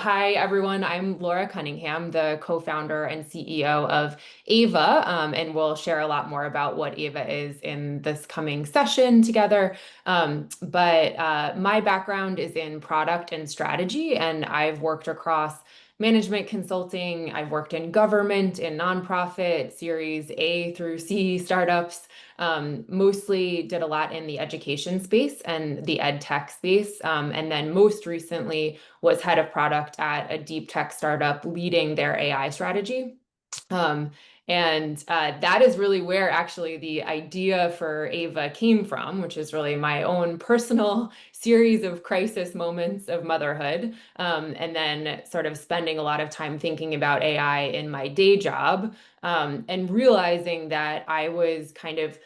hi everyone. I'm Laura Cunningham, the co-founder and CEO of Ava, and we'll share a lot more about what Ava is in this coming session together. But my background is in product and strategy, and I've worked across management consulting. I've worked in government, in nonprofit, Series A through C startups. Mostly did a lot in the education space and the ed tech space. And then most recently was head of product at a deep tech startup leading their AI strategy. Um, and that is really where actually the idea for Ava came from, which is really my own personal series of crisis moments of motherhood. And then sort of spending a lot of time thinking about AI in my day job, and realizing that I was kind of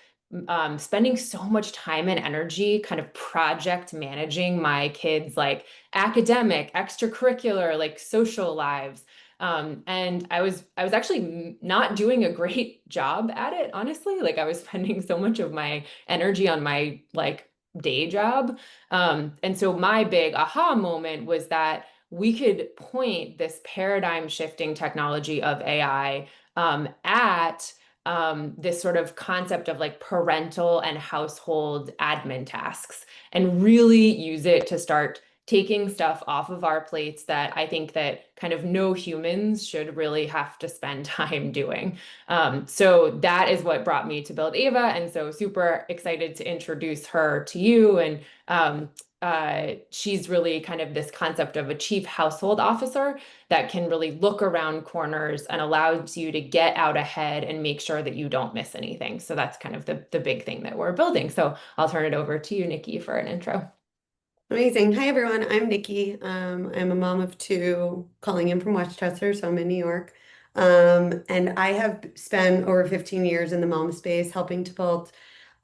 spending so much time and energy kind of project managing my kids' like academic, extracurricular, like social lives. And I was actually not doing a great job at it, honestly. Like I was spending so much of my energy on my like day job. And so my big aha moment was that we could point this paradigm shifting technology of AI at this sort of concept of like parental and household admin tasks and really use it to start taking stuff off of our plates that I think that kind of no humans should really have to spend time doing. So that is what brought me to build Ava. And so super excited to introduce her to you. And she's really kind of this concept of a chief household officer that can really look around corners and allows you to get out ahead and make sure that you don't miss anything. So that's kind of the big thing that we're building. So I'll turn it over to you, Nikki, for an intro. Amazing. Hi, everyone. I'm Nikki. I'm a mom of two, calling in from Westchester, so I'm in New York. And I have spent over 15 years in the mom space helping to build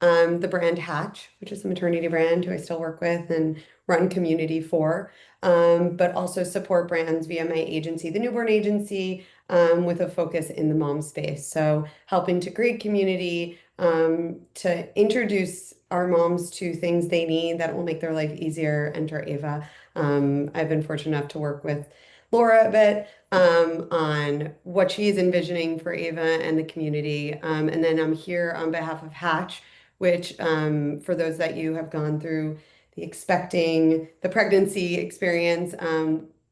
the brand Hatch, which is a maternity brand who I still work with and run community for, but also support brands via my agency, the Newborn Agency, with a focus in the mom space. So helping to create community, to introduce our moms to things they need that will make their life easier. Enter Ava. I've been fortunate enough to work with Laura a bit on what she's envisioning for Ava and the community. And then I'm here on behalf of Hatch, which for those that you have gone through the pregnancy experience,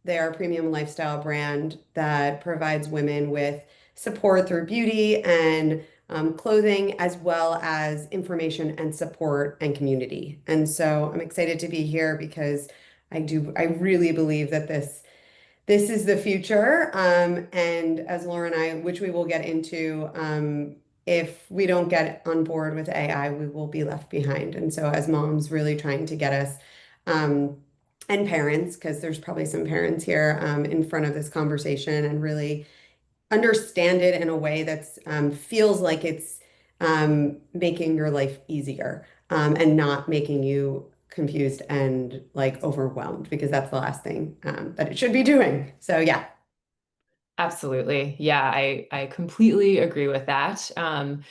they are a premium lifestyle brand that provides women with support through beauty and clothing, as well as information and support and community. And so I'm excited to be here because I really believe that this is the future. And as Laura and I, which we will get into, if we don't get on board with AI, we will be left behind. And so as moms, really trying to get us, and parents, because there's probably some parents here, in front of this conversation and really understand it in a way that's feels like it's making your life easier, and not making you confused and like overwhelmed, because that's the last thing that it should be doing. So yeah. Absolutely. Yeah, I completely agree with that. And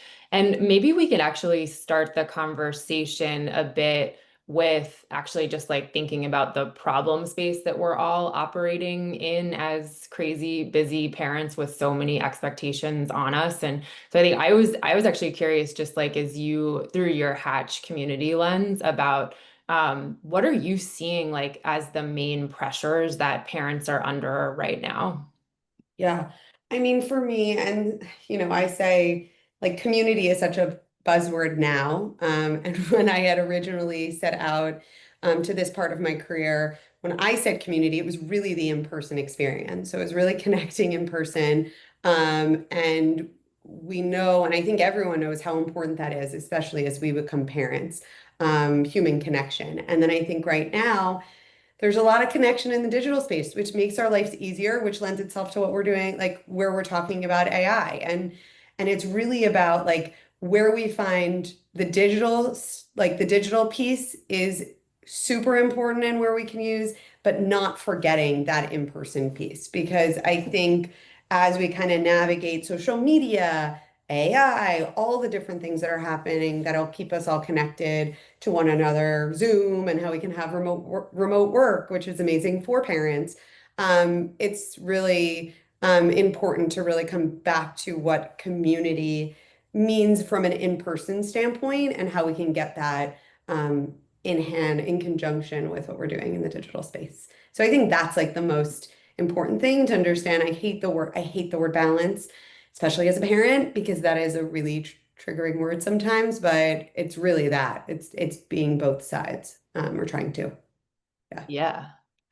maybe we could actually start the conversation a bit with actually just like thinking about the problem space that we're all operating in as crazy busy parents with so many expectations on us. And so I was actually curious, just like as you through your Hatch community lens about what are you seeing like as the main pressures that parents are under right now? Yeah. I mean, for me, and I say like community is such a buzzword now. And when I had originally set out to this part of my career, when I said community, it was really the in-person experience. So it was really connecting in person. And we know, and I think everyone knows how important that is, especially as we become parents, human connection. And then I think right now, there's a lot of connection in the digital space, which makes our lives easier, which lends itself to what we're doing, like where we're talking about AI. And it's really about like where we find the digital piece is super important and where we can use, but not forgetting that in-person piece. Because I think as we kind of navigate social media, AI, all the different things that are happening that'll keep us all connected to one another, Zoom, and how we can have remote work, which is amazing for parents. it's really important to really come back to what community means from an in-person standpoint and how we can get that in hand in conjunction with what we're doing in the digital space. So I think that's like the most important thing to understand. I hate the word balance, especially as a parent, because that is a really triggering word sometimes, but it's really that. It's being both sides, or trying to. Yeah. Yeah,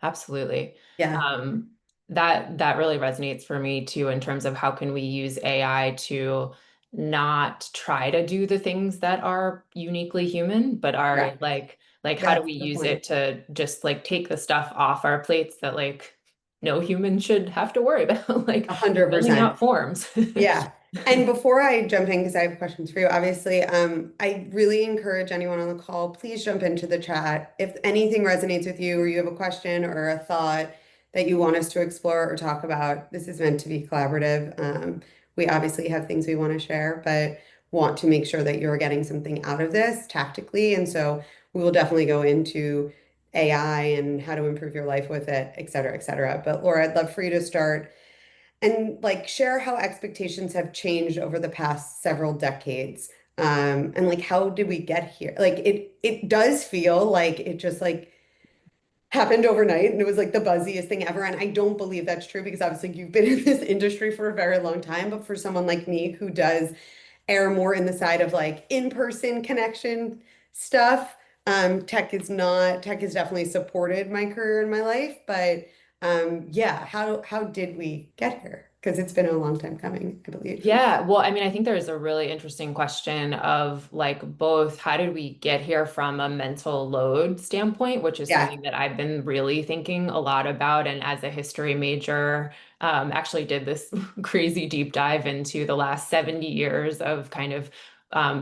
absolutely. Yeah. Um, that really resonates for me too, in terms of how can we use AI to not try to do the things that are uniquely human, but are Correct. like how do That's we the use point. it to just like take the stuff off our plates that like no human should have to worry about, like A hundred filling percent. out forms. Yeah. And before I jump in, because I have questions for you, obviously, I really encourage anyone on the call, please jump into the chat. If anything resonates with you or you have a question or a thought that you want us to explore or talk about, this is meant to be collaborative. We obviously have things we want to share, but want to make sure that you're getting something out of this tactically. And so we will definitely go into AI and how to improve your life with it, et cetera, et cetera. But Laura, I'd love for you to start and like share how expectations have changed over the past several decades. And like how did we get here? Like it does feel like it just like happened overnight and it was like the buzziest thing ever. And I don't believe that's true because obviously you've been in this industry for a very long time. But for someone like me who does err more in the side of like in-person connection stuff, tech has definitely supported my career and my life. But yeah, how did we get here? Because it's been a long time coming, I believe. Yeah, well, I mean, I think there's a really interesting question of like both how did we get here from a mental load standpoint, which is Yeah, something that I've been really thinking a lot about. And as a history major, actually did this crazy deep dive into the last 70 years of kind of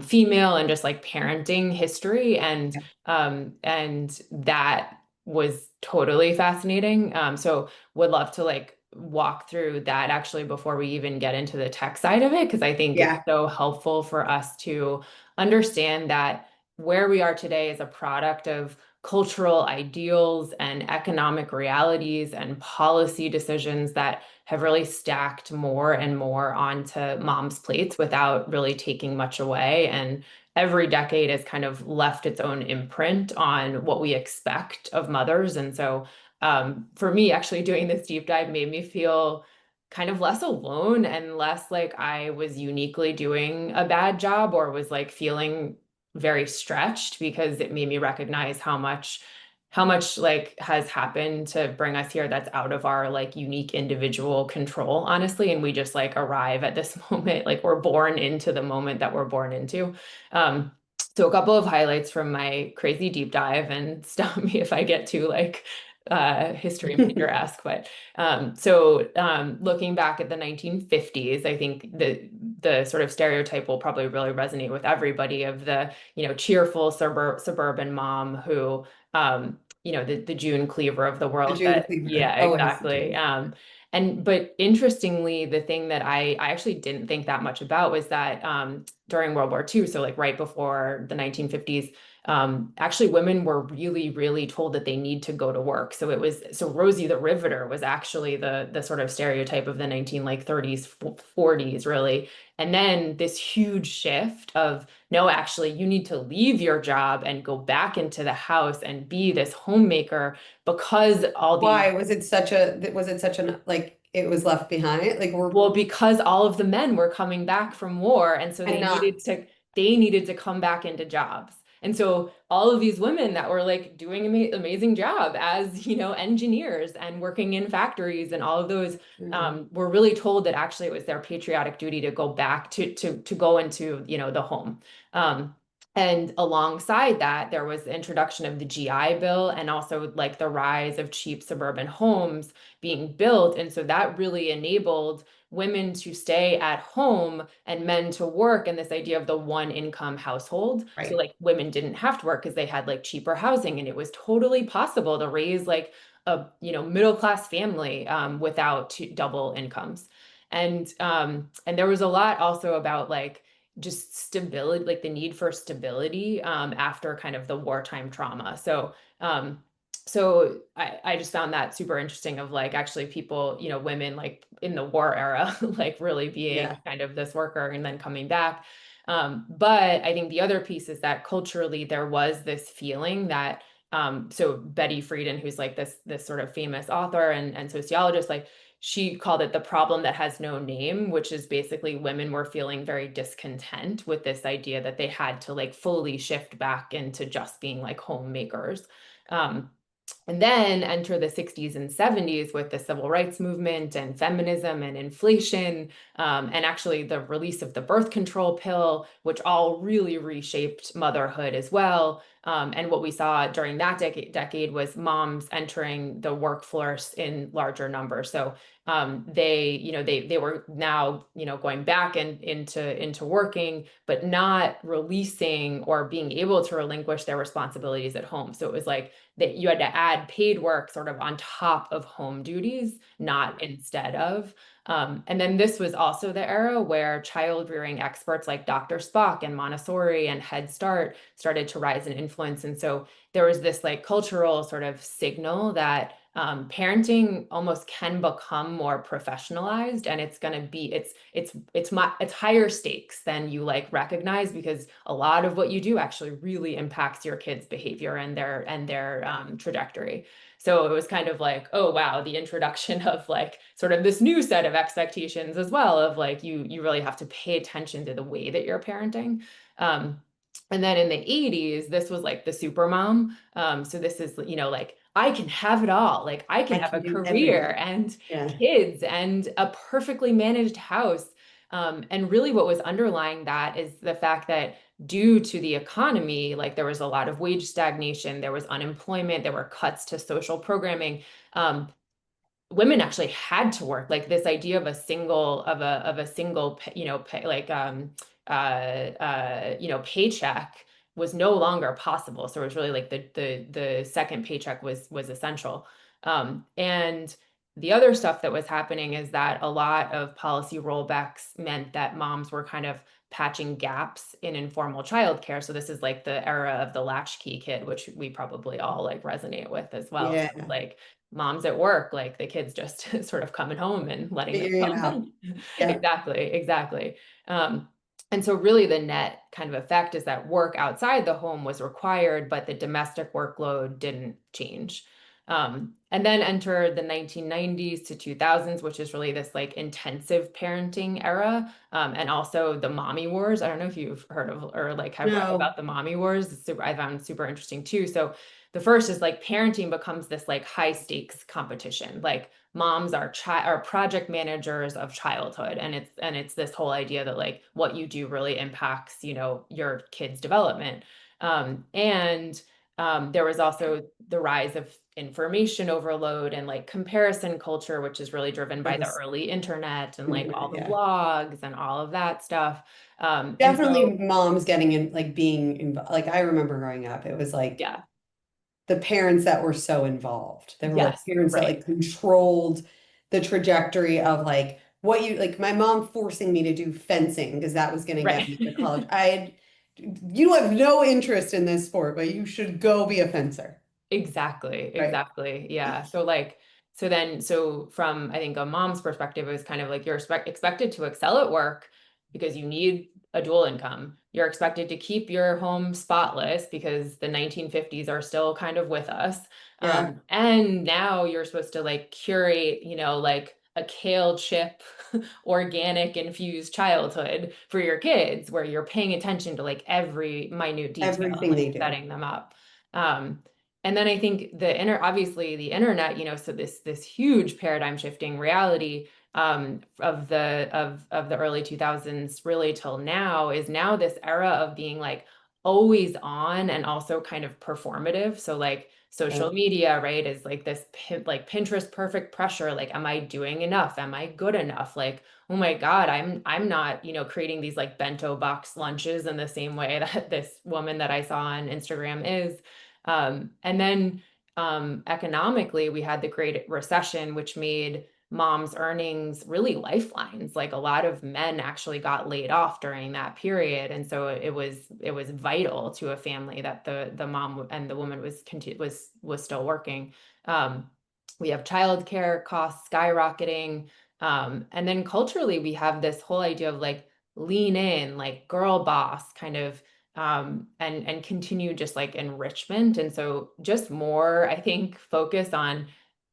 female and just like parenting history. And that was totally fascinating. So would love to like walk through that actually before we even get into the tech side of it, because I think it's yeah, so helpful for us to understand that where we are today is a product of cultural ideals and economic realities and policy decisions that have really stacked more and more onto moms' plates without really taking much away. And every decade has kind of left its own imprint on what we expect of mothers. And so for me, actually doing this deep dive made me feel kind of less alone and less like I was uniquely doing a bad job or was like feeling very stretched, because it made me recognize how much like has happened to bring us here that's out of our like unique individual control, honestly. And we just like arrive at this moment, like we're born into the moment that we're born into. Um, so a couple of highlights from my crazy deep dive, and stop me if I get too like history major-esque, but looking back at the 1950s, I think the sort of stereotype will probably really resonate with everybody of the, cheerful suburban mom who, the June Cleaver of the the world June that, Cleaver, yeah, always the exactly. June. But interestingly, the thing that I actually didn't think that much about was that during World War II, so like right before the 1950s, actually women were really, really told that they need to go to work. So Rosie the Riveter was actually the sort of stereotype of the 19 like 30s, 40s, really. And then this huge shift of no, actually, you need to leave your job and go back into the house and be this homemaker because all these Why was it such an like it was left behind? Like we're Well, because all of the men were coming back from war, and so and not they needed to come back into jobs. And so all of these women that were like doing amazing job as, engineers and working in factories and all of those mm, were really told that actually it was their patriotic duty to go back to go into, the home. Um, and alongside that, there was the introduction of the GI Bill and also like the rise of cheap suburban homes being built. And so that really enabled women to stay at home and men to work, and this idea of the one income household. So right. like women didn't have to work because they had like cheaper housing, and it was totally possible to raise like a middle class family without double incomes. And there was a lot also about like just stability, like the need for stability after kind of the wartime trauma. So so I just found that super interesting of like actually people, women like in the war era, like really being Yeah. kind of this worker and then coming back. But I think the other piece is that culturally there was this feeling that so Betty Friedan, who's like this sort of famous author and sociologist, like she called it the problem that has no name, which is basically women were feeling very discontent with this idea that they had to like fully shift back into just being like homemakers. Um, and then enter the 60s and 70s with the civil rights movement and feminism and inflation, and actually the release of the birth control pill, which all really reshaped motherhood as well. And what we saw during that decade was moms entering the workforce in larger numbers. So they were now going back into working, but not releasing or being able to relinquish their responsibilities at home. So it was like that you had to add paid work sort of on top of home duties, not instead of. And then this was also the era where child rearing experts like Dr. Spock and Montessori and Head Start started to rise in influence. And so there was this like cultural sort of signal that parenting almost can become more professionalized, and it's going to be it's higher stakes than you like recognize, because a lot of what you do actually really impacts your kids' behavior and their trajectory. So it was kind of like, oh wow, the introduction of like sort of this new set of expectations as well of like you really have to pay attention to the way that you're parenting. Um, and then in the 80s, this was like the super mom. So this is, like I can have it all. Like I can I have can a do career everything. and Yeah. kids and a perfectly managed house. And really what was underlying that is the fact that due to the economy, like there was a lot of wage stagnation, there was unemployment, there were cuts to social programming. Women actually had to work, like this idea of a single pay, like paycheck was no longer possible. So it was really like the second paycheck was essential. And the other stuff that was happening is that a lot of policy rollbacks meant that moms were kind of patching gaps in informal childcare. So this is like the era of the latchkey kid, which we probably all like resonate with as well. So Yeah. like moms at work, like the kids just sort of coming home and letting them Figuring it come out. home. Yeah. Exactly, exactly. And so really the net kind of effect is that work outside the home was required, but the domestic workload didn't change. And then enter the 1990s to 2000s, which is really this like intensive parenting era, and also the mommy wars. I don't know if you've heard of or like have read No. about the mommy wars. I found super interesting too. So the first is like parenting becomes this like high stakes competition. Like moms are project managers of childhood, and it's this whole idea that like what you do really impacts your kids' development. And There was also the rise of information overload and like comparison culture, which is really driven by the Yes. early internet and like all Internet, the yeah. blogs and all of that stuff. And so Definitely moms getting in, like being involved. Like I remember growing up, it was like yeah, the parents that were so involved. There were like yes, parents that right, like controlled the trajectory of like what you like my mom forcing me to do fencing because that was going to get right. me to college. I had you have no interest in this sport, but you should go be a fencer. Exactly, Right. exactly. Yeah. So from I think a mom's perspective, it was kind of like you're expected to excel at work because you need a dual income. You're expected to keep your home spotless because the 1950s are still kind of with us. Yeah. And now you're supposed to like curate, like a kale chip, organic infused childhood for your kids, where you're paying attention to like every minute detail and Everything like they do. setting them up. Um, and then I think obviously the internet, so this huge paradigm shifting reality of the early 2000s really till now is now this era of being like always on and also kind of performative. So like Yeah. social media, right, is like this like Pinterest perfect pressure. Like, am I doing enough? Am I good enough? Like, oh my God, I'm not, creating these like bento box lunches in the same way that this woman that I saw on Instagram is. And then Economically, we had the Great Recession, which made moms' earnings really lifelines. Like a lot of men actually got laid off during that period, and so it was vital to a family that the mom and the woman was still working. Um, we have childcare costs skyrocketing, and then culturally we have this whole idea of like lean in, like girl boss kind of, and continue just like enrichment. And so just more, I think, focus on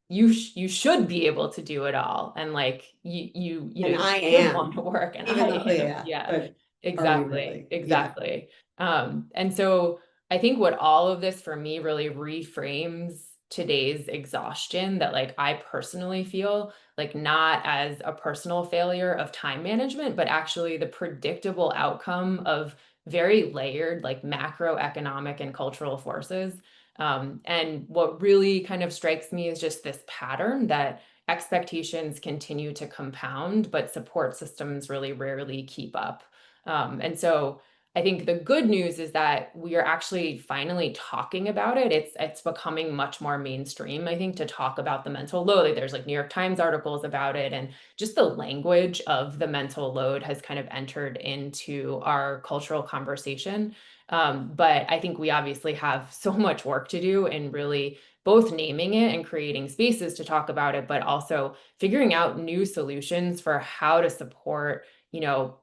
you should be able to do it all, and like And you I should want to am, work, and even I though, am. yeah, Yeah, but are we exactly, really? Yeah, exactly. And so I think what all of this for me really reframes today's exhaustion, that like I personally feel like not as a personal failure of time management, but actually the predictable outcome of very layered like macroeconomic and cultural forces. And what really kind of strikes me is just this pattern that expectations continue to compound, but support systems really rarely keep up. And so I think the good news is that we are actually finally talking about it. It's becoming much more mainstream, I think, to talk about the mental load. Like, there's like New York Times articles about it, and just the language of the mental load has kind of entered into our cultural conversation. But I think we obviously have so much work to do in really both naming it and creating spaces to talk about it, but also figuring out new solutions for how to support,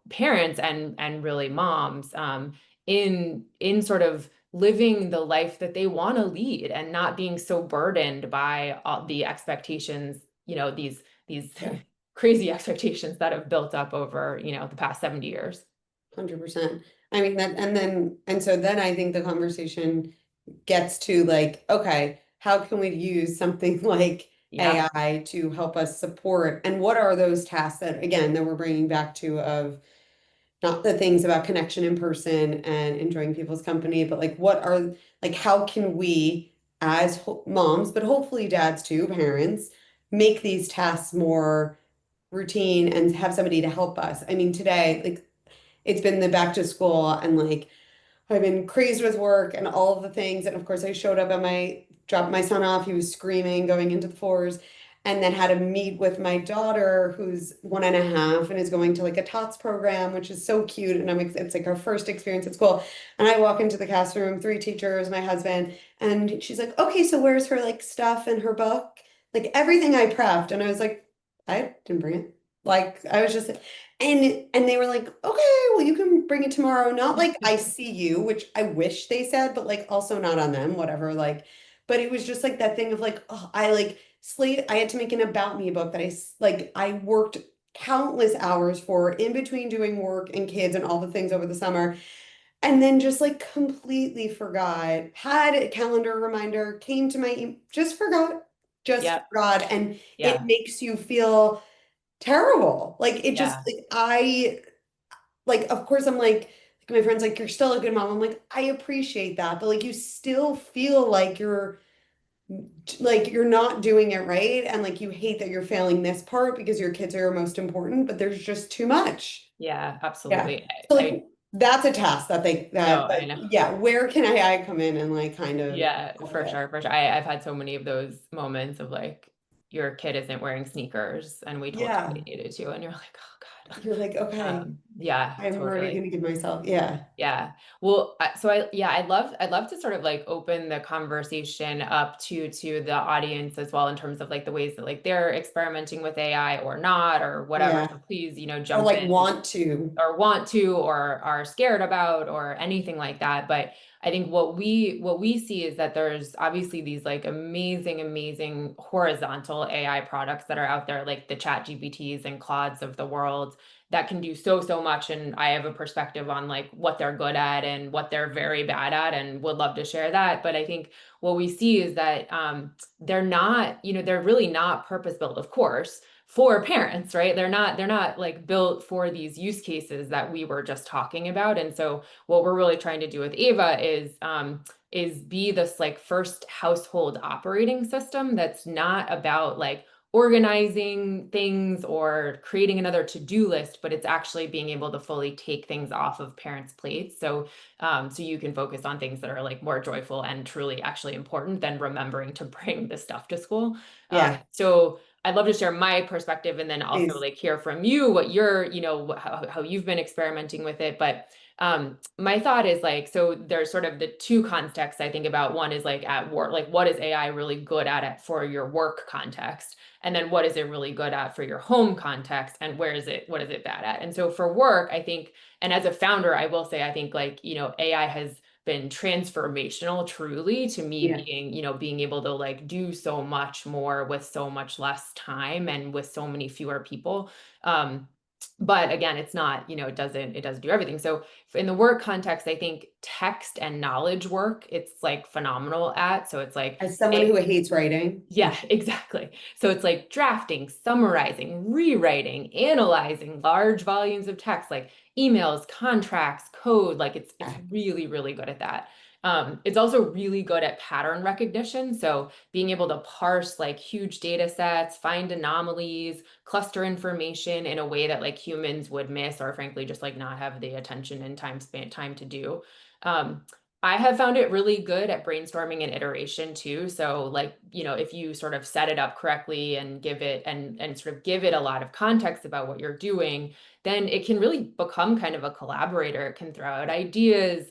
parents and really moms, in sort of living the life that they want to lead and not being so burdened by all the expectations, these yeah, crazy expectations that have built up over, the past 70 years. 100%. I mean that, and so then I think the conversation gets to like, okay, how can we use something like Yeah. AI to help us support? And what are those tasks that, again, that we're bringing back to of not the things about connection in person and enjoying people's company, but like what are, like, how can we as moms, but hopefully dads too, parents, make these tasks more routine and have somebody to help us? I mean, today, like, it's been the back to school and like I've been crazed with work and all of the things. And of course, I showed up at dropped my son off. He was screaming, going into the floors, and then had to meet with my daughter, who's 1.5 and is going to like a TOTS program, which is so cute. And it's like our first experience at school. And I walk into the classroom, three teachers, my husband, and she's like, okay, so where's her like stuff and her book? Like everything I prepped. And I was like, I didn't bring it. Like I was just and they were like, okay, well, you can bring it tomorrow. Not like I see you, which I wish they said, but like also not on them, whatever. Like, but it was just like that thing of like, oh, I like slate. I had to make an about me book that like I worked countless hours for in between doing work and kids and all the things over the summer. And then just like completely forgot, had a calendar reminder, came to just Yep. forgot. And it Yeah. makes you feel terrible. Like it just Yeah. like I like of course I'm like my friends like you're still a good mom. I'm like I appreciate that, but like you still feel like you're not doing it right and like you hate that you're failing this part because your kids are your most important, but there's just too much. Yeah, Yeah. absolutely. So I like that's a task that they no, that I like know. yeah, where can AI come in and like kind of Yeah, help for it? sure, for sure. I've had so many of those moments of like your kid isn't wearing sneakers and we told you they Yeah. needed to, and you're like, oh God. You're like, okay, Yeah, I'm already totally. gonna give myself, yeah. Yeah. Well, yeah, I'd love to sort of like open the conversation up to the audience as well, in terms of like the ways that like they're experimenting with AI or not or whatever. Yeah. So please, Or jump like in want to. or want to or are scared about or anything like that. But I think what we see is that there's obviously these like amazing horizontal AI products that are out there, like the Chat GPTs and Claudes of the world, that can do so much. And I have a perspective on like what they're good at and what they're very bad at, and would love to share that. But I think what we see is that they're not, they're really not purpose built, of course, for parents, right? They're not like built for these use cases that we were just talking about. And so what we're really trying to do with Ava is be this like first household operating system that's not about like organizing things or creating another to-do list, but it's actually being able to fully take things off of parents' plates. So you can focus on things that are like more joyful and truly actually important than remembering to bring the stuff to school. Yeah. So I'd love to share my perspective and then also Please. like hear from you what you're, how you've been experimenting with it. But my thought is like, so there's sort of the two contexts I think about. One is like at work, like what is AI really good at it for your work context? And then what is it really good at for your home context? And what is it bad at? And so for work, I think, and as a founder, I will say, I think like, AI has been transformational truly to me Yeah. being, being able to like do so much more with so much less time and with so many fewer people. But again, it's not, it doesn't do everything. So in the work context, I think text and knowledge work, it's like phenomenal at. So it's like, As someone who hates writing, yeah, exactly. So it's like drafting, summarizing, rewriting, analyzing large volumes of text, like emails, contracts, code. Like it's really, really good at that. It's also really good at pattern recognition. So being able to parse like huge data sets, find anomalies, cluster information in a way that like humans would miss, or frankly, just like not have the attention and time to do. Um, I have found it really good at brainstorming and iteration too. So like, if you sort of set it up correctly and give it and sort of give it a lot of context about what you're doing, then it can really become kind of a collaborator. It can throw out ideas,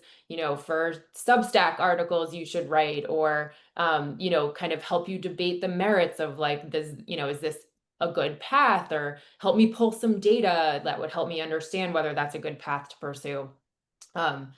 for Substack articles you should write, or kind of help you debate the merits of like this, is this a good path, or help me pull some data that would help me understand whether that's a good path to pursue. Um,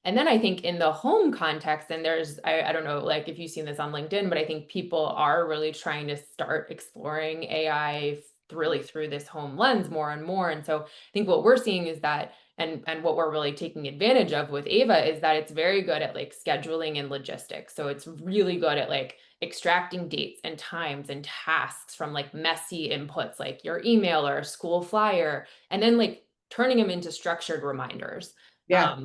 and then I think in the home context, and I don't know, like if you've seen this on LinkedIn, but I think people are really trying to start exploring AI really through this home lens more and more. And so I think what we're seeing is that, and what we're really taking advantage of with Ava is that it's very good at like scheduling and logistics. So it's really good at like extracting dates and times and tasks from like messy inputs, like your email or a school flyer, and then like turning them into structured reminders. yeah.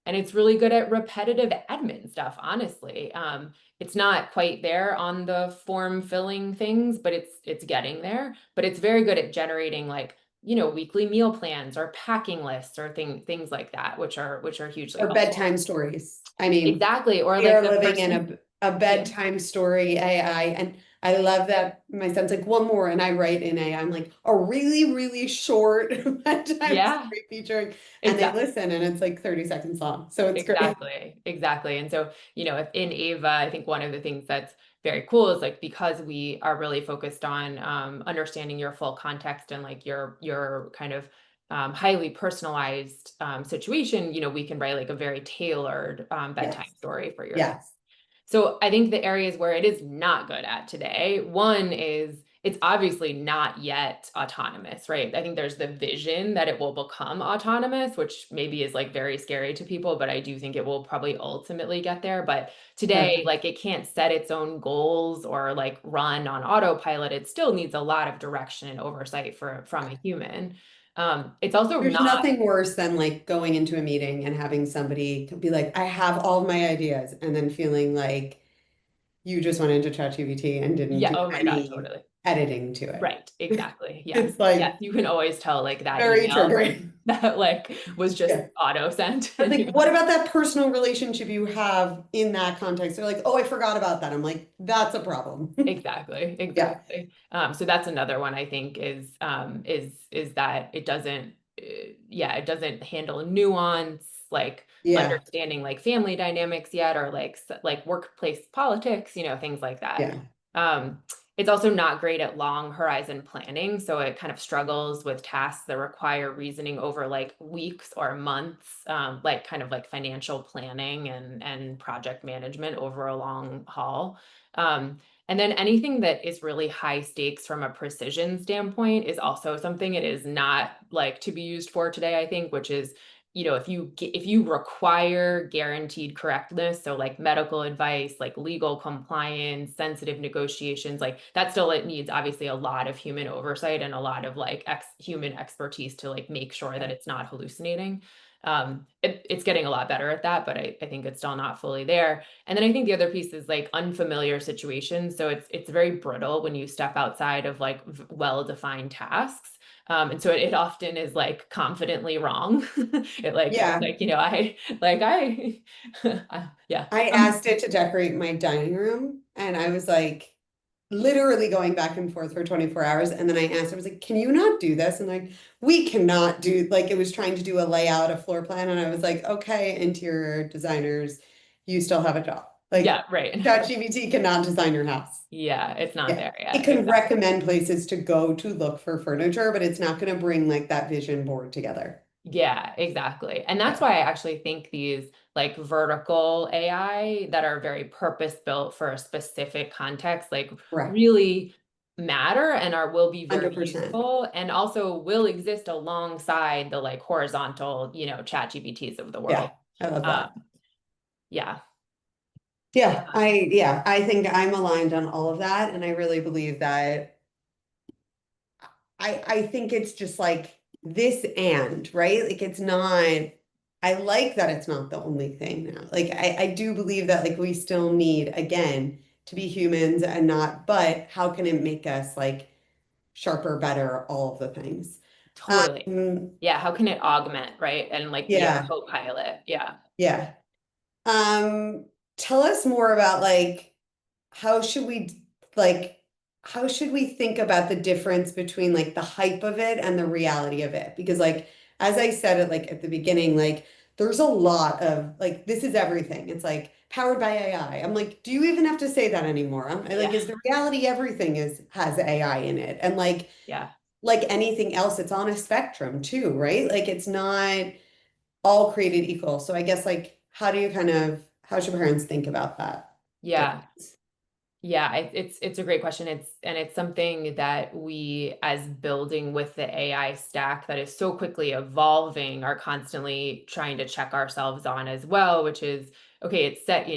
And it's really good at repetitive admin stuff, honestly. It's not quite there on the form filling things, but it's getting there. But it's very good at generating like, weekly meal plans or packing lists or things like that, which are hugely Or helpful. bedtime stories. I mean, Exactly. Or we like are the living in person, a yeah. bedtime story AI, and I love that my son's like one more, and I write in AI. I'm like a really, really short bedtime Yeah, story featuring, and they exactly. listen, and it's like 30 seconds long. So it's great. Exactly, exactly. And so, if in Ava, I think one of the things that's very cool is like because we are really focused on understanding your full context and like your kind of highly personalized situation, we can write like a very tailored bedtime Yes. story for your child. Yes. So I think the areas where it is not good at today, one is it's obviously not yet autonomous, right? I think there's the vision that it will become autonomous, which maybe is like very scary to people, but I do think it will probably ultimately get there. But today, Perfect. like it can't set its own goals or like run on autopilot. It still needs a lot of direction and oversight from a human. It's also There's not, nothing worse than like going into a meeting and having somebody be like, I have all of my ideas, and then feeling like you just went into ChatGPT and didn't yeah, do oh my God, any totally. editing to it. Right, exactly. Yes. It's like Yes, you can always tell like that very email triggering. that like was just Yeah. auto sent I was and like, what about that personal relationship you have in that context? They're like, oh, I forgot about that. I'm like, that's a problem. exactly, Yeah. exactly. So that's another one I think is that it doesn't yeah, it doesn't handle nuance, like Yeah. understanding like family dynamics yet, or like like workplace politics, things like that. Yeah. Um, it's also not great at long horizon planning, so it kind of struggles with tasks that require reasoning over like weeks or months, like kind of like financial planning and project management over a long haul. And then anything that is really high stakes from a precision standpoint is also something it is not like to be used for today, I think, which is, if you require guaranteed correctness, so like medical advice, like legal compliance, sensitive negotiations, like that still it needs obviously a lot of human oversight and a lot of like human expertise to like make sure that Yeah. it's not hallucinating. It's getting a lot better at that, but I think it's still not fully there. And then I think the other piece is like unfamiliar situations. So it's very brittle when you step outside of like well-defined tasks. And so it often is like confidently wrong. It like it's Yeah. like, I yeah. I asked it to decorate my dining room, and I was like, literally going back and forth for 24 hours. And then I asked, I was like, can you not do this? And like, we cannot do, like, it was trying to do a layout, a floor plan. And I was like, okay, interior designers, you still have a job. Yeah, Like, right. ChatGPT cannot design your house. Yeah, it's not Yeah. there It yet. can Exactly. recommend places to go to look for furniture, but it's not going to bring like that vision board together. Yeah, exactly. And that's Yeah, why I actually think these like vertical AI that are very purpose built for a specific context, like correct. really matter and are will be very 100%. useful and also will exist alongside the like horizontal, chat GPTs of the Yeah, world. I love Um, that. yeah. I think I'm aligned on all of that. And I really believe that I think it's just like this and, right? Like it's not, I like that it's not the only thing now. Like I do believe that like we still need, again, to be humans and not, but how can it make us like sharper, better, all of the things? Totally. Um, Yeah, how can it augment, right? And like be our yeah, co-pilot. Yeah. yeah. Um, Tell us more about like how should we like how should we think about the difference between like the hype of it and the reality of it? Because like as I said it like at the beginning, like there's a lot of like this is everything. It's like powered by AI. I'm like, do you even have to say that anymore? I like Yeah. is the reality everything is has AI in it? And Yeah. like anything else, it's on a spectrum too, right? Like it's not all created equal. So I guess like how do you kind of how should parents think about that Yeah. difference? Yeah, it's a great question. It's something that we, as building with the AI stack that is so quickly evolving, are constantly trying to check ourselves on as well, which is okay, it's set,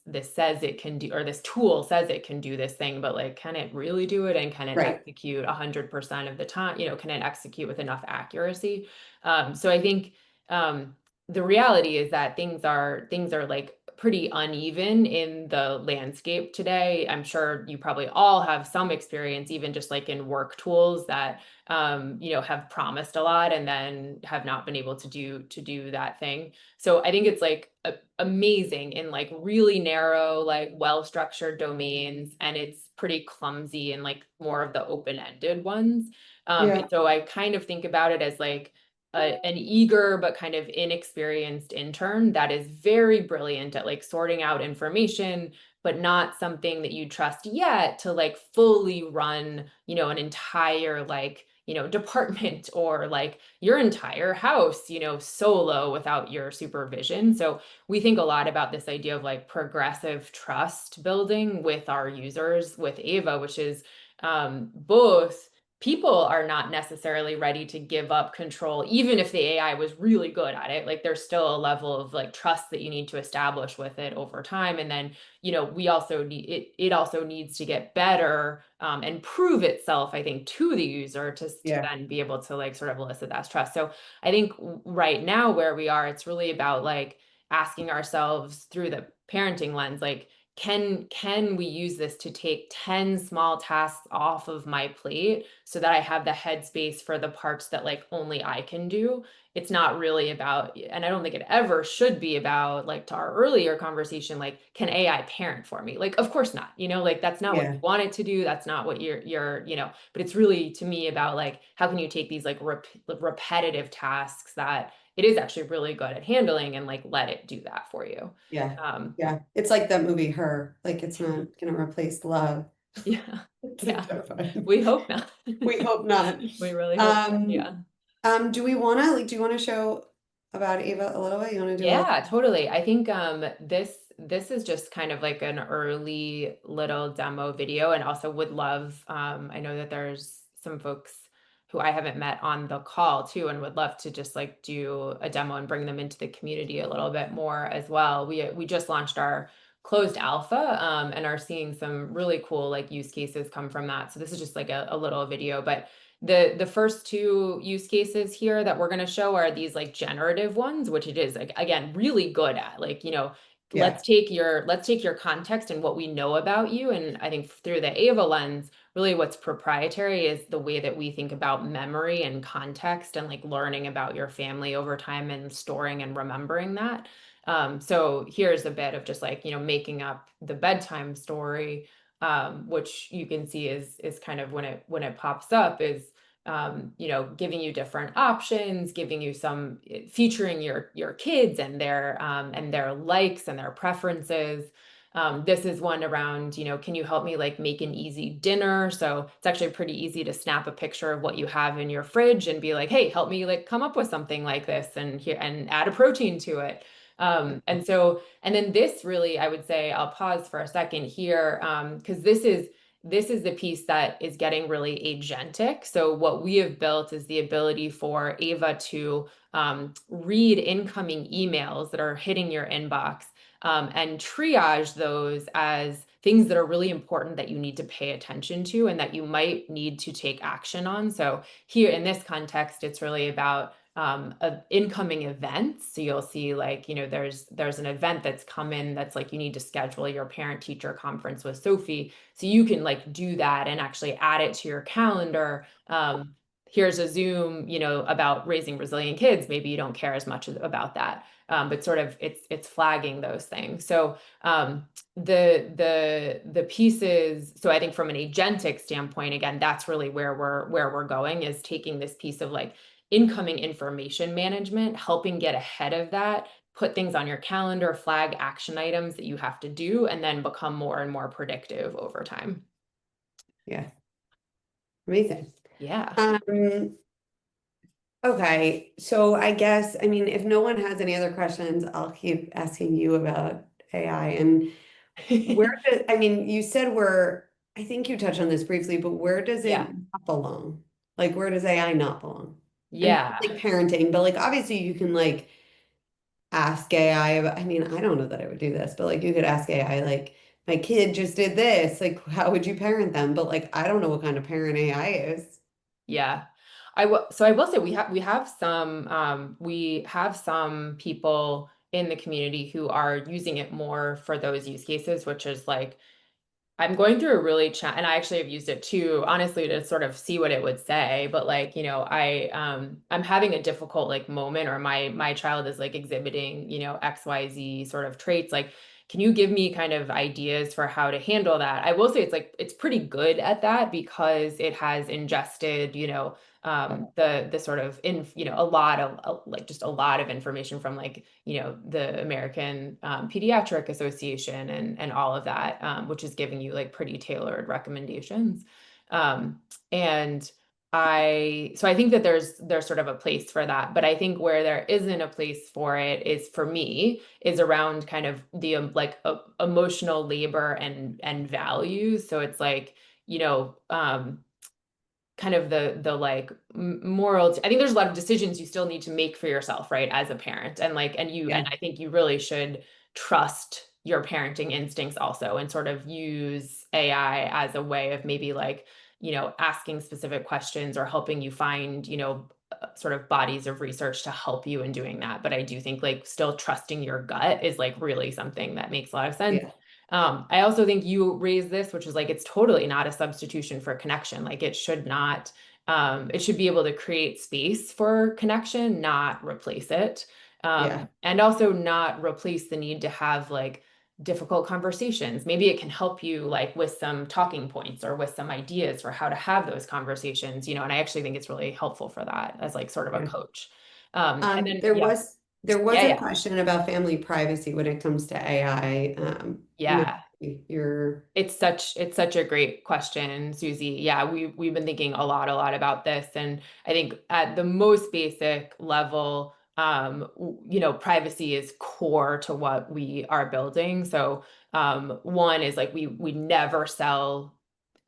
this says it can do, or this tool says it can do this thing, but like, can it really do it? And can it Right. execute 100% of the time? Can it execute with enough accuracy? So I think the reality is that things are like pretty uneven in the landscape today. I'm sure you probably all have some experience, even just like in work tools that have promised a lot and then have not been able to do that thing. So I think it's like amazing in like really narrow, like well-structured domains, and it's pretty clumsy in like more of the open-ended ones. And Yeah. so I kind of think about it as like an eager but kind of inexperienced intern that is very brilliant at like sorting out information, but not something that you trust yet to like fully run, an entire like, department or like your entire house, solo without your supervision. So we think a lot about this idea of like progressive trust building with our users with Ava, which is both people are not necessarily ready to give up control, even if the AI was really good at it. Like there's still a level of like trust that you need to establish with it over time. And then, we also need it also needs to get better and prove itself, I think, to the user to Yeah. then be able to like sort of elicit that trust. So I think right now where we are, it's really about like asking ourselves through the parenting lens, like, can we use this to take 10 small tasks off of my plate so that I have the headspace for the parts that like only I can do? It's not really about, and I don't think it ever should be about, like to our earlier conversation, like, can AI parent for me? Like, of course not, like that's not what you Yeah. want it to do. That's not what but it's really to me about like, how can you take these like repetitive tasks that it is actually really good at handling and like let it do that for you. Yeah. Um, Yeah. It's like that movie Her. Like it's not gonna replace love. Yeah. It's like Yeah. terrifying. We hope not. We hope not. We really hope not. Um, Yeah. do we wanna like do you wanna show about Ava a little bit? You wanna do a little Yeah, totally. I think this is just kind of like an early little demo video, and also would love I know that there's some folks who I haven't met on the call too, and would love to just like do a demo and bring them into the community a little bit more as well. We just launched our closed alpha and are seeing some really cool like use cases come from that. So this is just like a little video, but the first two use cases here that we're going to show are these like generative ones, which it is like again really good at. Like, yeah, let's take your context and what we know about you, and I think through the Ava lens, really what's proprietary is the way that we think about memory and context and like learning about your family over time and storing and remembering that. So here's a bit of just like, making up the bedtime story which you can see is kind of when it pops up is giving you different options, giving you some featuring your kids and their likes and their preferences. This is one around, can you help me like make an easy dinner? So it's actually pretty easy to snap a picture of what you have in your fridge and be like, hey, help me like come up with something like this and here and add a protein to it. And then this really, I would say, I'll pause for a second here, because this is the piece that is getting really agentic. So what we have built is the ability for Ava to read incoming emails that are hitting your inbox, and triage those as things that are really important that you need to pay attention to and that you might need to take action on. So here in this context, it's really about incoming events. So you'll see like, there's an event that's come in that's like you need to schedule your parent teacher conference with Sophie. So you can like do that and actually add it to your calendar. Here's a Zoom, about raising resilient kids. Maybe you don't care as much about that. But sort of it's flagging those things. So the pieces, so I think from an agentic standpoint, again, that's really where we're going, is taking this piece of like incoming information management, helping get ahead of that, put things on your calendar, flag action items that you have to do, and then become more and more predictive over time. Yeah. Amazing. Yeah. Okay. So I guess, I mean, if no one has any other questions, I'll keep asking you about AI. And I mean, you said I think you touched on this briefly, but where does it Yeah. not belong? Like, where does AI not belong? And not Yeah. like parenting, but like, obviously you can like ask AI about, I mean, I don't know that I would do this, but like, you could ask AI, like, my kid just did this. Like, how would you parent them? But like, I don't know what kind of parent AI is. Yeah. I will say we have some people in the community who are using it more for those use cases, which is like I'm going through a really and I actually have used it too, honestly, to sort of see what it would say. But like, I'm having a difficult like moment, or my child is like exhibiting, XYZ sort of traits. Like, can you give me kind of ideas for how to handle that? I will say it's pretty good at that because it has ingested, the sort of a lot of like just a lot of information from like, the American Pediatric Association and all of that, which is giving you like pretty tailored recommendations. And I think that there's sort of a place for that, but I think where there isn't a place for it is, for me, is around kind of the emotional labor and values. So it's like, kind of the like moral. I think there's a lot of decisions you still need to make for yourself, right, as a parent, and like and Yeah. I think you really should trust your parenting instincts also, and sort of use AI as a way of maybe like, asking specific questions or helping you find, sort of bodies of research to help you in doing that. But I do think like still trusting your gut is like really something that makes a lot of sense. Yeah. I also think you raised this, which is like it's totally not a substitution for connection. Like it should not, it should be able to create space for connection, not replace it. Yeah. And also not replace the need to have like difficult conversations. Maybe it can help you like with some talking points or with some ideas for how to have those conversations, and I actually think it's really helpful for that as like sort of a Yeah. coach. And then, There yeah, was yeah, a yeah, question about family privacy when it comes to AI. yeah. You're It's such a great question, Susie. Yeah, we've been thinking a lot about this, and I think at the most basic level, privacy is core to what we are building. So, one is like we never sell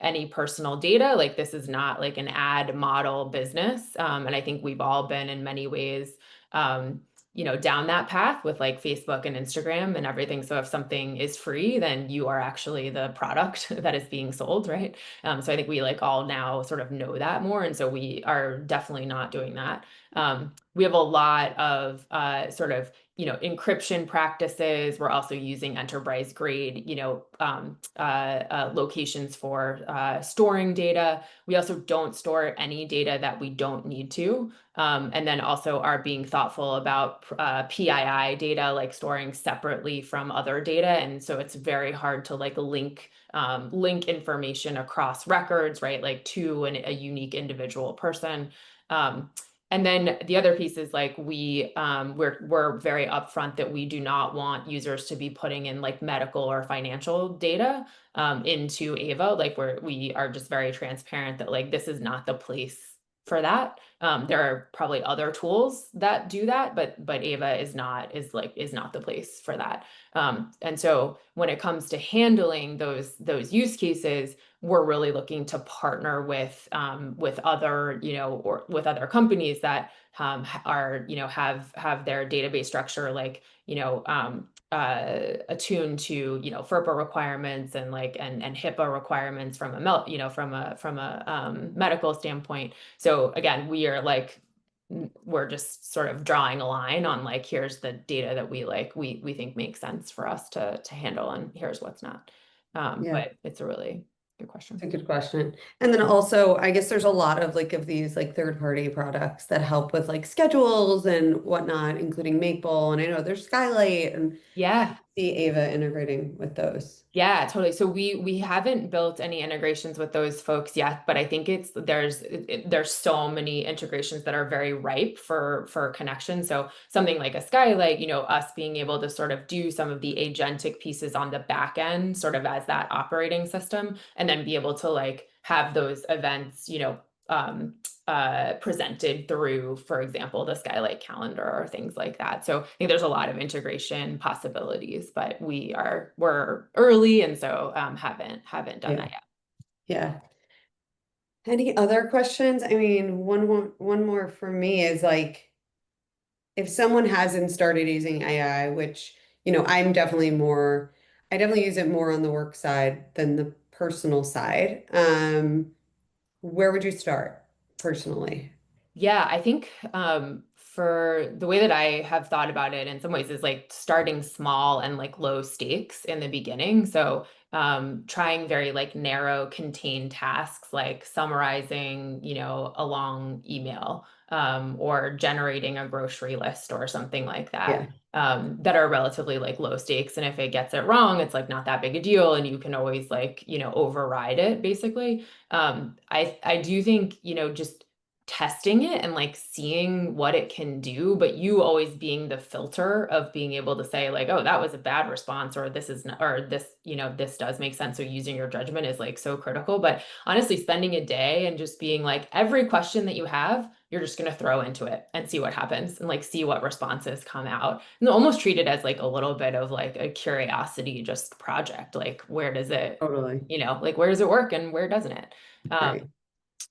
any personal data. Like this is not like an ad model business, and I think we've all been in many ways. Down that path with like Facebook and Instagram and everything. So if something is free, then you are actually the product that is being sold, right? So I think we like all now sort of know that more. And so we are definitely not doing that. We have a lot of sort of encryption practices. We're also using enterprise grade, locations for storing data. We also don't store any data that we don't need to. And then also are being thoughtful about PII data, like storing separately from other data. And so it's very hard to like link information across records, right? Like to a unique individual person. Um, and then the other piece is like we're very upfront that we do not want users to be putting in like medical or financial data into Ava. Like we are just very transparent that like this is not the place for that. There are probably other tools that do that, but Ava is not the place for that. And so when it comes to handling those use cases, we're really looking to partner with other, or with other companies that are, have their database structure like, attuned to, FERPA requirements and like and HIPAA requirements from a medical standpoint. So again, we're just sort of drawing a line on like here's the data that we think makes sense for us to handle, and here's what's not. Yeah. But it's a really good It's question. a good question. And then also, I guess there's a lot of like of these like third-party products that help with like schedules and whatnot, including Maple. And I know there's Skylight and I Yeah. see Ava integrating with those. Yeah, totally. So we haven't built any integrations with those folks yet, but I think there's so many integrations that are very ripe for connection. So something like a Skylight, us being able to sort of do some of the agentic pieces on the back end, sort of as that operating system, and then be able to like have those events, um, presented through, for example, the Skylight calendar or things like that. So I think there's a lot of integration possibilities, but we're early, and so haven't done Yeah. that yet. Yeah. Any other questions? I mean, one more for me is like if someone hasn't started using AI, which, I definitely use it more on the work side than the personal side. Where would you start personally? Yeah, I think for the way that I have thought about it in some ways is like starting small and like low stakes in the beginning. So trying very like narrow contained tasks like summarizing, a long email, or generating a grocery list or something like that. Yeah, That are relatively like low stakes. And if it gets it wrong, it's like not that big a deal and you can always like, override it basically. I do think, just testing it and like seeing what it can do, but you always being the filter of being able to say like, oh, that was a bad response, or this is not, or this, this does make sense. So using your judgment is like so critical. But honestly, spending a day and just being like, every question that you have, you're just going to throw into it and see what happens and like see what responses come out, and almost treat it as like a little bit of like a curiosity just project. Like, where does it, totally. like where does it work and where doesn't it? Great.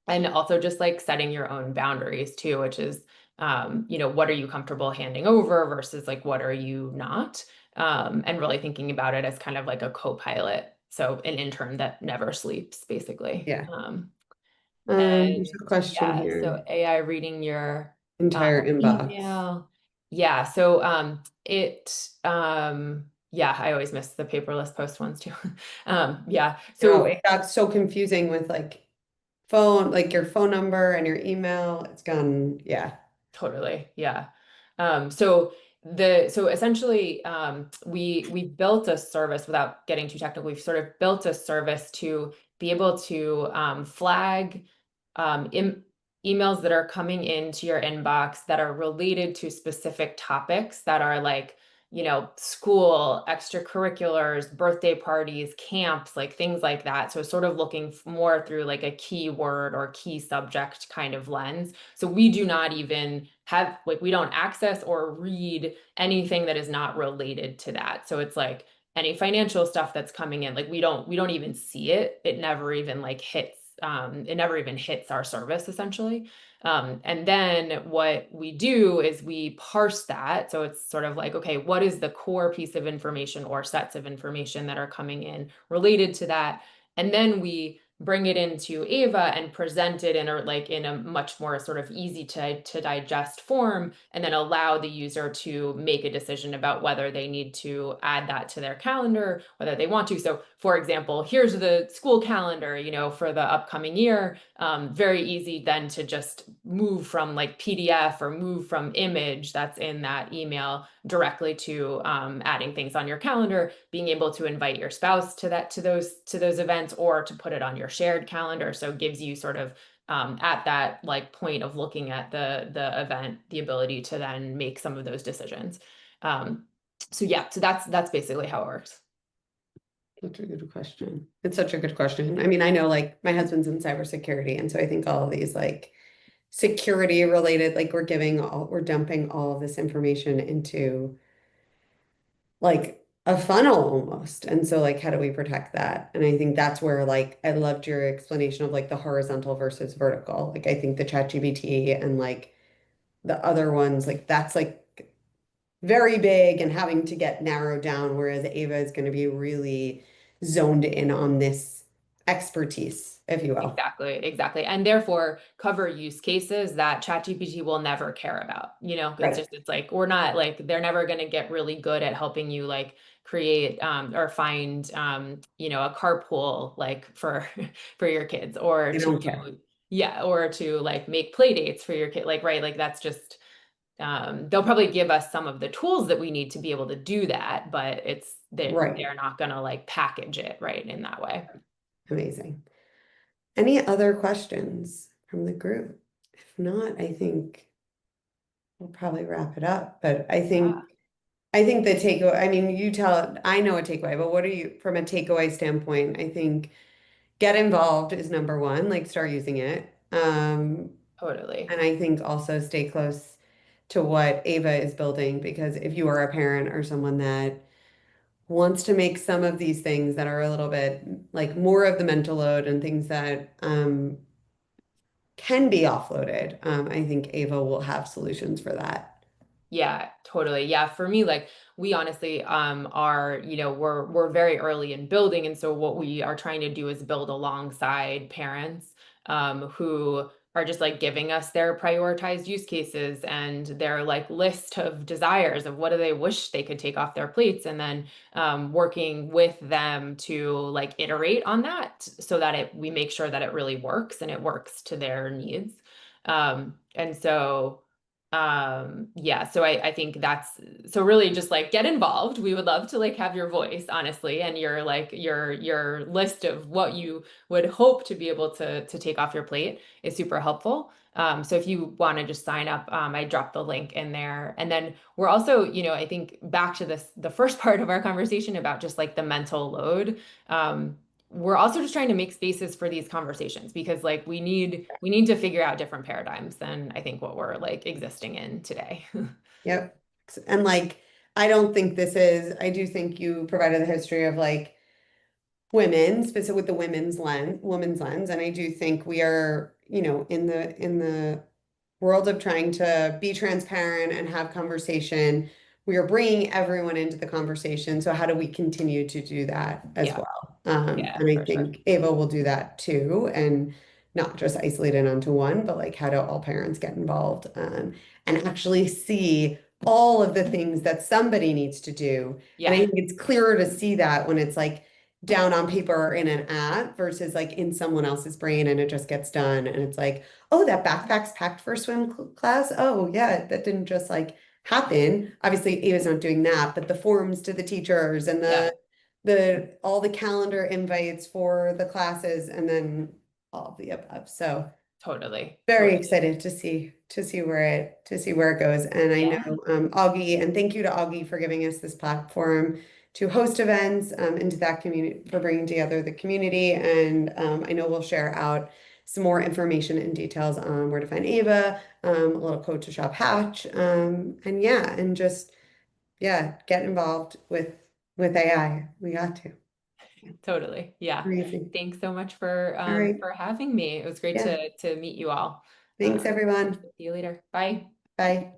And also just like setting your own boundaries too, which is, what are you comfortable handing over versus like what are you not? And really thinking about it as kind of like a co-pilot. So an intern that never sleeps, basically. Yeah. There's And a question yeah, so here. AI reading your Entire inbox. email. Yeah, so yeah, I always miss the paperless post ones too. Yeah, No, so it got so confusing with like phone, like your phone number and your email. It's gone. Yeah. totally. Yeah. So essentially we built a service without getting too technical. We've sort of built a service to be able to flag em emails that are coming into your inbox that are related to specific topics that are like, school, extracurriculars, birthday parties, camps, like things like that. So sort of looking more through like a keyword or key subject kind of lens. So we do not even have like we don't access or read anything that is not related to that. So it's like any financial stuff that's coming in, like we don't even see it. It never even like hits it never even hits our service essentially. And then what we do is we parse that. So it's sort of like, okay, what is the core piece of information or sets of information that are coming in related to that? And then we bring it into Ava and present it in a much more sort of easy to digest form, and then allow the user to make a decision about whether they need to add that to their calendar, whether they want to. So, for example, here's the school calendar, for the upcoming year. Very easy then to just move from like PDF or move from image that's in that email directly to adding things on your calendar, being able to invite your spouse to those events, or to put it on your shared calendar. So it gives you sort of at that like point of looking at the event, the ability to then make some of those decisions. So yeah, so that's basically how it works. Such a good question. It's such a good question. I mean, I know like my husband's in cybersecurity, and so I think all of these like security related, like we're dumping all of this information into like a funnel almost. And so like how do we protect that? And I think that's where like I loved your explanation of like the horizontal versus vertical. Like I think the ChatGPT and like the other ones, like that's like very big and having to get narrowed down, whereas Ava is going to be really zoned in on this expertise, if you will. Exactly, exactly. And therefore cover use cases that ChatGPT will never care about. Right. It's like we're not like they're never going to get really good at helping you like create or find a carpool like for for your kids, or They to don't care. yeah, or to like make play dates for your kid. Like, right, like that's just they'll probably give us some of the tools that we need to be able to do that, but Right. they're not going to like package it right in that way. Amazing. Any other questions from the group? If not, I think we'll probably wrap it up. But Yeah, I think the takeaway, I mean, I know a takeaway, but what are you from a takeaway standpoint? I think get involved is number one, like start using it. totally. And I think also stay close to what Ava is building, because if you are a parent or someone that wants to make some of these things that are a little bit like more of the mental load and things that can be offloaded, I think Ava will have solutions for that. Yeah, totally. Yeah, for me, like we honestly are, we're very early in building. And so what we are trying to do is build alongside parents who are just like giving us their prioritized use cases and their like list of desires of what do they wish they could take off their plates, and then working with them to like iterate on that so that we make sure that it really works and it works to their needs. And so yeah, so I think that's so really just like get involved. We would love to like have your voice, honestly, and your like your list of what you would hope to be able to take off your plate is super helpful. So if you want to just sign up, I dropped the link in there. And then we're also, I think back to the first part of our conversation about just like the mental load. We're also just trying to make spaces for these conversations, because like we need to figure out different paradigms than I think what we're like existing in today. Yep. And like, I don't think this is, I do think you provided the history of like women, specific with the women's lens. And I do think we are, in the world of trying to be transparent and have conversation, we are bringing everyone into the conversation. So how do we continue to do that as Yeah, well? yeah, And I for sure. think Ava will do that too, and not just isolate it onto one, but like how do all parents get involved, and actually see all of the things that somebody needs to do. And I Yeah, think it's clearer to see that when it's like down on paper or in an app versus like in someone else's brain and it just gets done. And it's like, oh, that backpack's packed for swim class. Oh, yeah, that didn't just like happen. Obviously, Ava's not doing that, but the forms to the teachers and yeah, the all the calendar invites for the classes and then all of the above. So totally, very totally. excited to see where it goes. And I Yeah, know Augie, and thank you to Augie for giving us this platform to host events into that community, for bringing together the community. And I know we'll share out some more information and details on where to find Ava, a little code to shop hatch, and yeah, and just yeah, get involved with AI. We got to. totally. Yeah. Amazing. Thanks so much All right. for having me. It was great Yeah. to meet you all. Thanks, everyone. See you later. Bye. Bye.